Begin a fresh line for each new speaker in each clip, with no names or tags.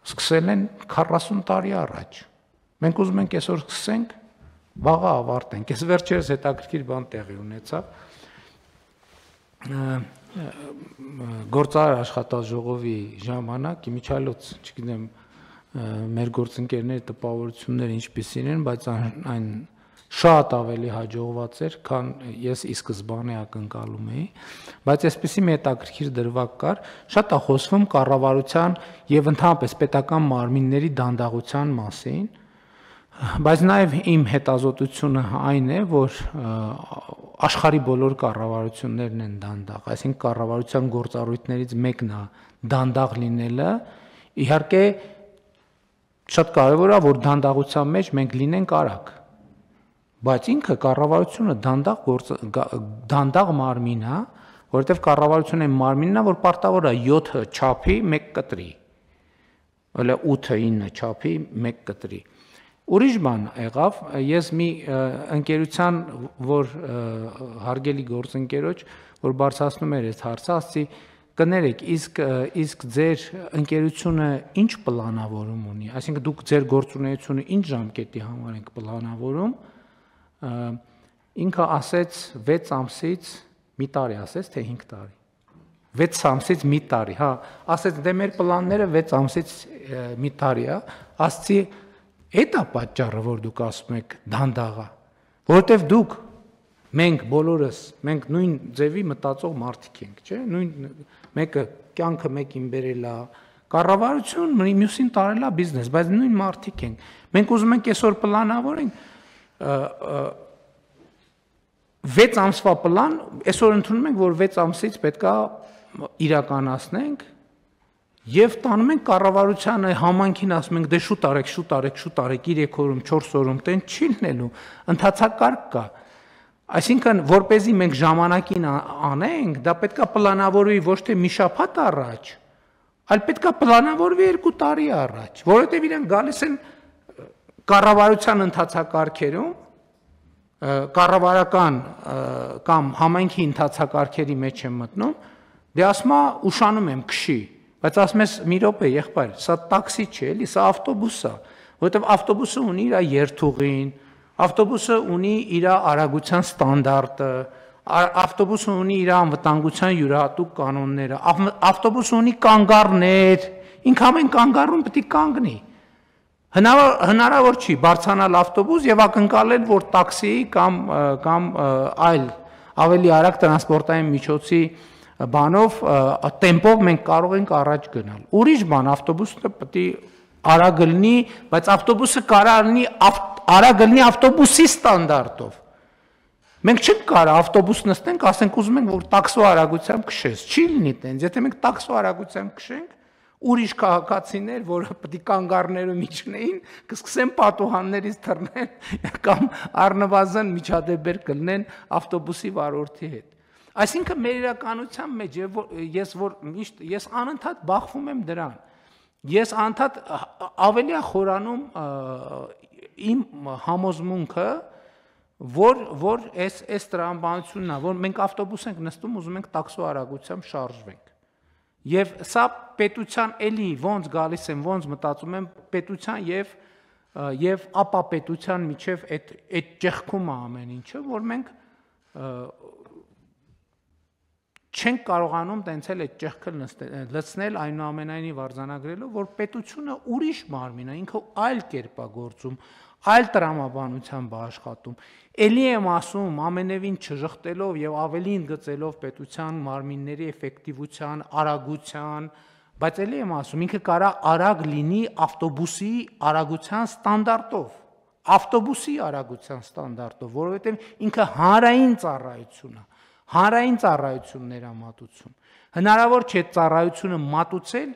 սկսել են 40 տարի առաջ։ Մենք ուզում ենք այսօր սկսենք, վաղը ավարտենք։ Այս վերջերս հետաքրքիր բան տեղի ունեցավ։ Գործարար աշխատաժողովի ժամանակ իմիջիայլոց, չգիտեմ, մեր գործընկերների տպավորությունները ինչպիսին են, բայց այն շատ ավելի հաջողված էր, քան ես ի սկզբանե ակնկալում էի, բայց այսպիսի մի հետաքրքիր դրվագ կար, շատ է խոսվում կառավարության եւ ընդհանրապես պետական մարմինների դանդաղության մասին, բայց նաեւ իմ հետազոտությունը այն է, որ աշխարհի բոլոր կառավարություններն են դանդաղ, այսինքն կառավարության գործառույթներից մեկն է դանդաղ լինելը, իհարկե շատ կարևոր է, որ դանդաղության մեջ մենք լինենք արագ, բայց ինքը կառավարությունը դանդաղ մարմին է, որովհետև կառավարությունը մարմինն է, որ պարտավոր է 7 չափի 1 կտրի, այլ 8-9 չափի 1 կտրի։ Ուրիշ բան եղավ, ես մի ընկերության, որ հարգելի գործընկերոջ, որ բարձրացնում էր այս հարցը, ասացի, կներեք, իսկ ձեր ընկերությունը ինչ պլանավորում ունի, այսինքն դուք ձեր գործունեությունը ինչ ժամկետի համար եք պլանավորում, ինքը ասեց 6 ամսից մի տարի, ասեց թե 5 տարի, 6 ամսից մի տարի, հա, ասեց դե մեր պլանները 6 ամսից մի տարի է, ասացի Էդ է պատճառը, որ դուք ասում եք դանդաղ է, որովհետև դուք, մենք բոլորս, մենք նույն ձևի մտածող մարդիկ ենք, չէ՞, նույն մեկը կյանքը մեկին բերել է, կառավարություն, մյուսին տարել է բիզնես, բայց նույն մարդիկ ենք։ Մենք ուզում ենք այսօր պլանավորենք 6 ամսվա պլան, այսօր ընդունում ենք, որ 6 ամսից պետք է իրականացնենք Եվ տանում ենք կառավարությանը համանքին ասում ենք դե շուտ արեք, 3 օրում, 4 օրում տեն չի լինելու, ընթացակարգ կա։ Այսինքն, որպեսզի մենք ժամանակին անենք, դա պետք է պլանավորվի ոչ թե մի շաբաթ առաջ, այլ պետք է պլանավորվի 2 տարի առաջ, որովհետև իրենք գալիս են կառավարության ընթացակարգերում, կառավարական կամ համայնքի ընթացակարգերի մեջ եմ մտնում, դե ասում է ուշանում եմ քշի Բայց ասում ես մի րոպե, եղբայր, սա տաքսի չէ, էլի, սա ավտոբուս է, որովհետև ավտոբուսը ունի իր երթուղին, ավտոբուսը ունի իր արագության ստանդարտը, ավտոբուսը ունի իր անվտանգության յուրահատուկ կանոնները, ավտոբուսը ունի կանգառներ, ինքը ամեն կանգառում պետք է կանգնի։ Հնարավոր չի բարձրանալ ավտոբուս եւ ակնկալել, որ տաքսի կամ այլ ավելի արագ տրանսպորտային միջոցի բանով տեմպով մենք կարող ենք առաջ գնալ։ Ուրիշ բան ավտոբուսը պետք է արագ լինի, բայց ավտոբուսը կարող լինի արագ լինի ավտոբուսի ստանդարտով։ Մենք չենք կարող ավտոբուս նստենք, ասենք ուզում ենք որ տաքսո արագությամբ քշես։ Չի լինի տենց, եթե մենք տաքսո արագությամբ քշենք, ուրիշ քաղաքացիներ, որը պետք է կանգառներում իջնեին, կսկսեն պատուհաններից թռնել կամ առնվազն միջադեպեր կլինեն ավտոբուսի վարորդի հետ։ Այսինքն մեր իրականության մեջ ես անընդհատ բախվում եմ դրան, ես անընդհատ ավելի է խորանում իմ համոզմունքը, որ այս տրամաբանությունն է, որ մենք ավտոբուս ենք նստում, ուզում ենք տաքսո արագությամբ շարժվենք, և սա պետության էլի ոնց գալիս եմ, ոնց մտածում եմ պետության և ապա պետության միջև այդ ճեղքում է ամեն ինչը, որ մենք չենք կարողանում տենց էլ այդ ճեղքը լցնել այնուամենայնիվ արձանագրելով, որ պետությունը ուրիշ մարմին է, ինքը այլ կերպ է գործում, այլ տրամաբանությամբ է աշխատում։ Էլի եմ ասում, ամենևին չժխտելով և ավելի ընդգծելով պետության մարմինների էֆեկտիվության, արագության, բայց էլի եմ ասում, ինքը կարող արագ լինի ավտոբուսի արագության ստանդարտով, որովհետև ինքը հանրային ծառայություն է, հանրային ծառայություններ է մատուցում։ Հնարավոր չէ ծառայությունը մատուցել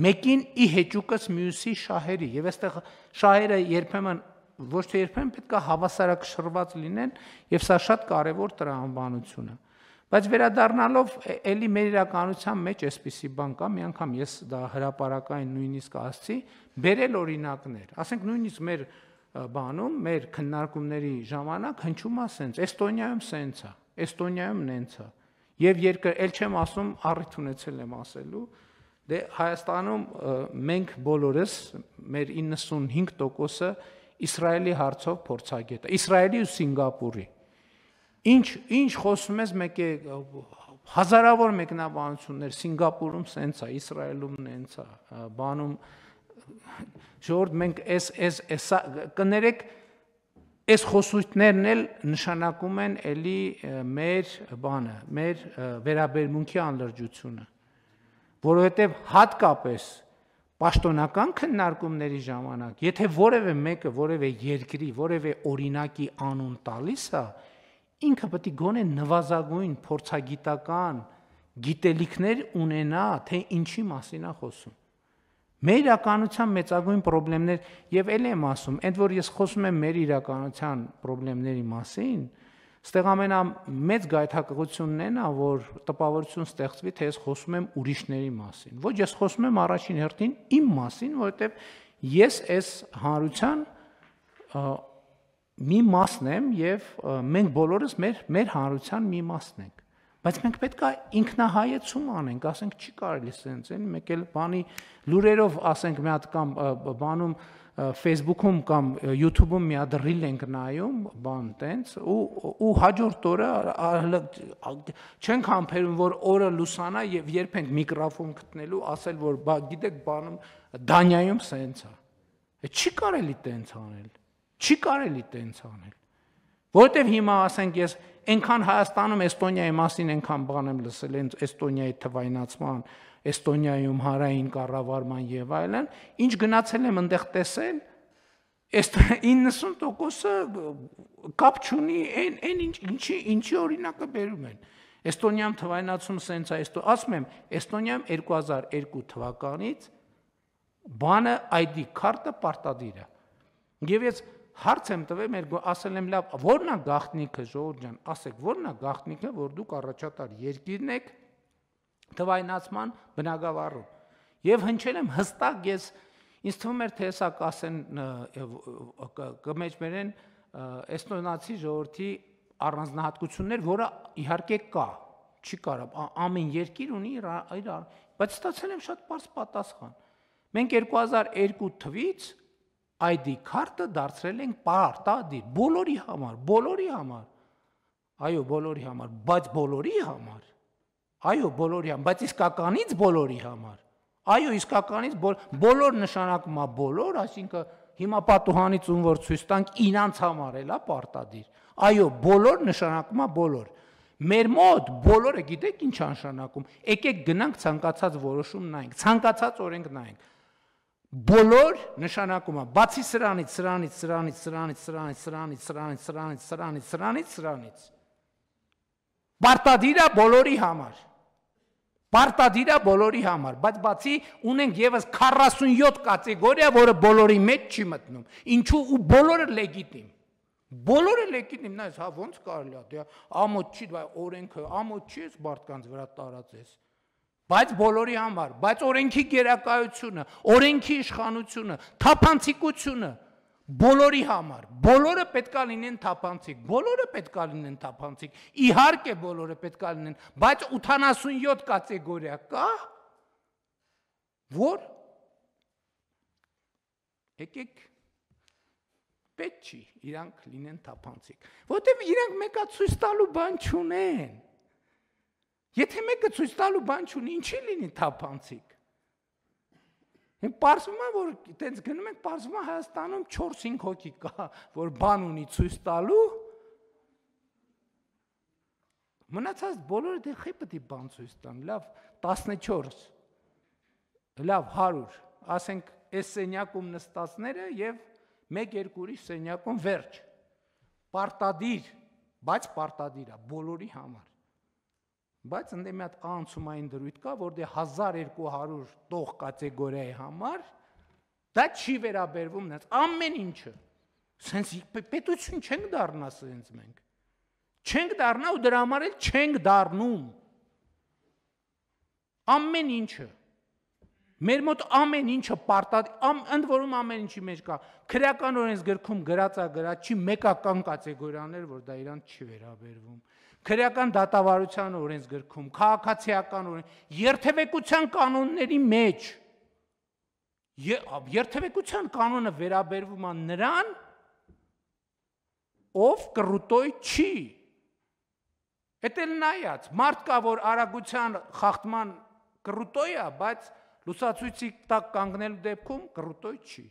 մեկին ի հեճուկս մյուսի շահերի, և այստեղ շահերը երբեմն ոչ թե երբեմն պետք է հավասարակշռված լինեն, և սա շատ կարևոր տրամաբանություն է։ Բայց վերադառնալով էլի մեր իրականության մեջ այսպիսի բան կա, մի անգամ ես դա հրապարակային նույնիսկ ասացի, բերել օրինակներ, ասենք նույնիսկ մեր բանում, մեր քննարկումների ժամանակ հնչում է սենց, Էստոնիայում սենց է, Էստոնիայում նենց է, և էլ չեմ ասում, առիթ ունեցել եմ ասելու, Դե Հայաստանում մենք բոլորս մեր 95%-ը Իսրայելի հարցով փորձագետ է, Իսրայելի ու Սինգապուրի։ Ինչ խոսում ես մեկ է հազարավոր մեկնաբանություններ Սինգապուրում սենց է, Իսրայելում նենց է, բանում ժողովուրդ մենք էս կներեք այս խոսույթներն էլ նշանակում են էլի մեր բանը, մեր վերաբերմունքի անլրջությունը, որովհետև հատկապես պաշտոնական քննարկումների ժամանակ, եթե որևէ մեկը որևէ երկրի, որևէ օրինակի անուն տալիս է, ինքը պետք է գոնե նվազագույն փորձագիտական գիտելիքներ ունենա, թե ինչի մասին է խոսում։ Մեր իրականության մեծագույն խնդիրներ, եւ ել եմ ասում, ընդ որ ես խոսում եմ մեր իրականության խնդիրների մասին, ստեղ ամենամեծ գայթակղությունն է, որ տպավորություն ստեղծվի, թե ես խոսում եմ ուրիշների մասին։ Ոչ, ես խոսում եմ առաջին հերթին իմ մասին, որովհետեւ ես այս հանրության մի մասն եմ եւ մենք բոլորս մեր հանրության մի մասն ենք։ Բայց մենք պետք է ինքնահայեցում անենք, ասենք չի կարելի սենց, մեկ էլ բանի լուրերով ասենք մի հատ կամ բանում Facebook-ում կամ YouTube-ում մի հատ reel ենք նայում, բան տենց ու հաջորդ օրը չենք համբերում, որ օրը լուսանա եւ երբ ենք միկրոֆոն գտնելու, ասել որ գիտեք բանում Դանիայում սենց է։ Չի կարելի տենց անել։ Չի կարելի տենց անել։ Որտեւ հիմա ասենք ես այնքան Հայաստանում Էստոնիայի մասին այնքան բան եմ լսել, Էստոնիայի թվայնացման, Էստոնիայում հանրային կառավարման եւ այլն, ինչ գնացել եմ այնտեղ տեսել, 90%-ը կապ չունի այն ինչի օրինակը բերում են։ Էստոնիայում թվայնացում սենց է, ասում եմ, Էստոնիայում 2002 թվականից բանը ID քարտը պարտադիր է։ Եվ ես հարց եմ տվել, ասել եմ լավ, ո՞րն է գաղտնիքը, ժողովուրդ ջան, ասեք, ո՞րն է գաղտնիքը, որ դուք առաջատար երկիրն եք թվայնացման բնագավառում։ Եվ հնչել եմ հստակ ես, ինձ թվում էր, թե հեսա կասեն կմեջբերեն էստոնացի ժողովրդի առանձնահատկություններ, որը իհարկե կա, չի կարա, ամեն երկիր ունի իր, բայց ստացել եմ շատ պարզ պատասխան։ Մենք 2002 թվից ID քարտը դարձրել ենք պարտադիր բոլորի համար, այո, բոլորի համար, բայց բոլորի համար, այո, բոլորի համար, բայց իսկականից բոլորի համար, այո, իսկականից բոլոր նշանակում է բոլոր, այսինքն հիմա պատուհանից ում որ ցույց տանք իրանց համար էլա պարտադիր, այո, բոլոր նշանակում է բոլոր, մեր մոտ բոլորը գիտեք ինչ նշանակում, եկեք գնանք ցանկացած որոշում նայենք, ցանկացած օրենք նայենք, բոլոր նշանակում է, բացի սրանից, պարտադիր է բոլորի համար, բայց բացի ունենք եւս 47 կատեգորիա, որը բոլորի մեջ չի մտնում, ինչու ու բոլորը լեգիտիմ, նայես, հա ոնց կարելի է, դե ամոթ չի, օրենքը ամոթ չի, մարդկանց վրա տարածես, բայց բոլորի համար, բայց օրենքի գերակայությունը, օրենքի իշխանությունը, թափանցիկությունը, բոլորի համար, բոլորը պետքա լինեն թափանցիկ, իհարկե բոլորը պետքա լինեն, բայց 87 կատեգորիա կա, որ եկեք պետք չի, իրանք լինեն թափանցիկ, որտեւ իրանք մեկա ցույց տալու բան չունեն, եթե մեկը ցույց տալու բան չունի, ինչի լինի թափանցիկ, պարզվում է, որ տենց գնում ենք, պարզվում է Հայաստանում 4-5 հոգի կա, որ բան ունի ցույց տալու, մնացած բոլորը դե խի պետք է բան ցույց տան, լավ 14, լավ 100, ասենք այս սենյակում նստածները եւ 1-2 ուրիշ սենյակում վերջ, պարտադիր, բայց պարտադիր է բոլորի համար, բայց ընդ մի հատ անցումային դրույթ կա, որ դե 1200 տող կատեգորիայի համար դա չի վերաբերվում նենց ամեն ինչը, սենց պետություն չենք դառնա սենց մենք, չենք դառնա ու դրա համար էլ չենք դառնում, ամեն ինչը, մեր մոտ ամեն ինչը պարտադիր, ընդ որում ամեն ինչի մեջ կա, քրեական օրենսգրքում գրած չի մեկական կատեգորիաներ, որ դա իրանց չի վերաբերվում, քրեական դատավարության օրենսգրքում, քաղաքացիական երթևեկության կանոնների մեջ երթևեկության կանոնը վերաբերվում է նրան, ով կռուտոյ չի։ Էդ էլ նայած, մարդ կա, որ արագության խախտման կռուտոյ է, բայց լուսացույցի տակ կանգնելու դեպքում կռուտոյ չի։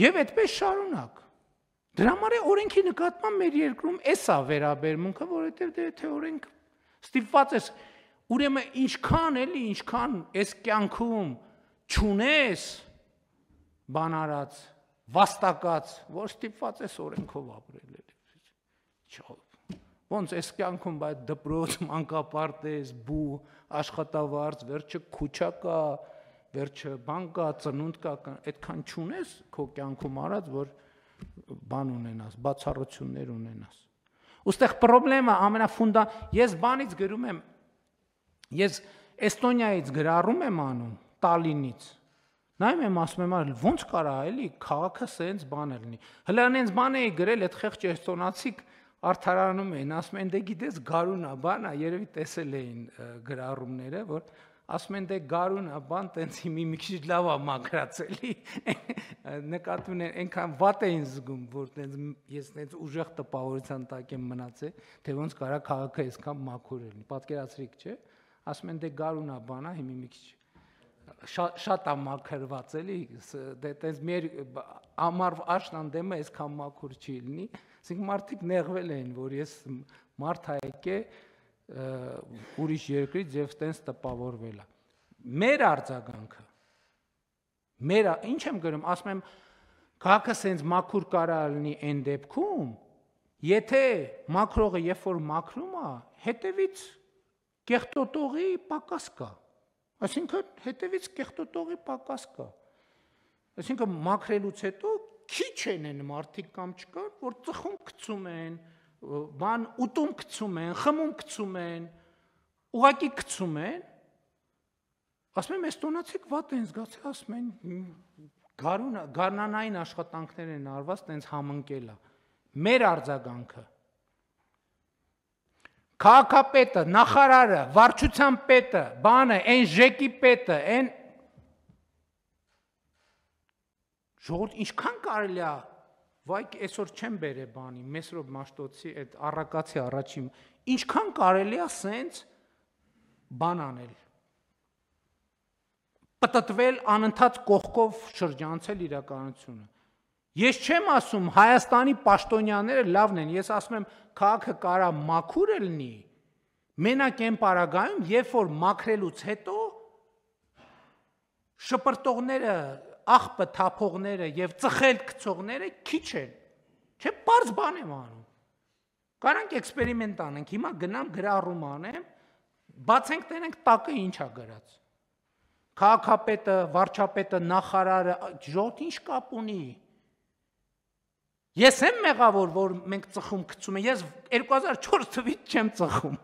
Եվ այդպես շարունակ։ Դրա համար է օրենքի նկատմամբ մեր երկրում էսա վերաբերմունքը, որովհետև դե թե օրենք ստիպված ես, ուրեմն ինչքան այս կյանքում չունես բան արած, վաստակած, որ ստիպված ես օրենքով ապրել էլի։ Ոնց այս կյանքում բայց դպրոց, մանկապարտեզ, բու, աշխատավարձ, վերջը քուչա կա, վերջը բան կա, ծնունդ կա, այդքան չունես քո կյանքում արած, որ բան ունենաս, բացառություններ ունենաս։ Ոստեղ պրոբլեմը ես բանից գրում եմ, ես Էստոնիայից գրառում եմ անում, Տալինից, նայում եմ ասում եմ, ոնց կարա էլի քաղաքը սենց բան լինի։ Հլա նենց բան էի գրել, այդ խեղճ էստոնացիք արդարանում էին, ասում են դե գիտես գարուն է, բան է, երևի տեսել էին գրառումները, որ ասում են դե գարուն է, բան տենց մի քիչ լավ է մաքրած էլի, նկատում են այնքան վատ էին զգում, որ ես տենց ուժեղ տպավորության տակ եմ մնացել, թե ոնց կարա քաղաքը այսքան մաքուր լինի, պատկերացրիք, չէ, ասում են դե գարուն է, բան է, մի քիչ շատ է մաքրված էլի, դե տենց մեր ամառ աշնան դեմը այսքան մաքուր չի լինի, ասենք մարդիկ նեղվել էին, որ ես մարդ հայք է ուրիշ երկրից եւ տենց տպավորվել է։ Մեր արձագանքը, ինչ եմ գրում, ասում եմ, քաղաքը սենց մաքուր կարա լինի այն դեպքում, եթե մաքրողը երբ որ մաքրում է, հետևից կեղտոտողի պակաս կա։ Այսինքն հետևից կեղտոտողի պակաս կա։ Այսինքն մաքրելուց հետո քիչ են մարդիկ կամ չկան, որ ծխում գցում են, բան ուտում գցում են, խմում գցում են, ուղակի գցում են, ասում եմ էստոնացիք վատ են զգացել, ասում են գարնանային աշխատանքներ են արված, տենց համընկել է։ Մեր արձագանքը քաղաքապետը, նախարարը, վարչության պետը, բանը, այն ժեկի պետը, այն ժողովուրդ ինչքան կարելի է, վայ այսօր չեմ բերե բանի, Մեսրոպ Մաշտոցի այդ առակացի առաջին, ինչքան կարելի է սենց բան անել, պտտվել անընդհատ կողքով շրջանցել իրականությունը։ Ես չեմ ասում Հայաստանի պաշտոնյաները լավն են, ես ասում եմ քաղաքը կարա մաքուր լինի, մենակ այն պարագայում, երբ որ մաքրելուց հետո շպրտողները, աղբը թափողները եւ ծխել գցողները քիչ են։ Չէ, բարձ բան եմ անում։ Կարանք էքսպերիմենտ անենք, հիմա գնամ գրառում անեմ, բացենք տենենք տակը ինչ է գրած։ Քաղաքապետը, վարչապետը, նախարարը, ժողովուրդ ինչ կապ ունի։ Ես եմ մեղավոր, որ մենք ծխում գցում ենք, ես 2004 թվականից չեմ ծխում,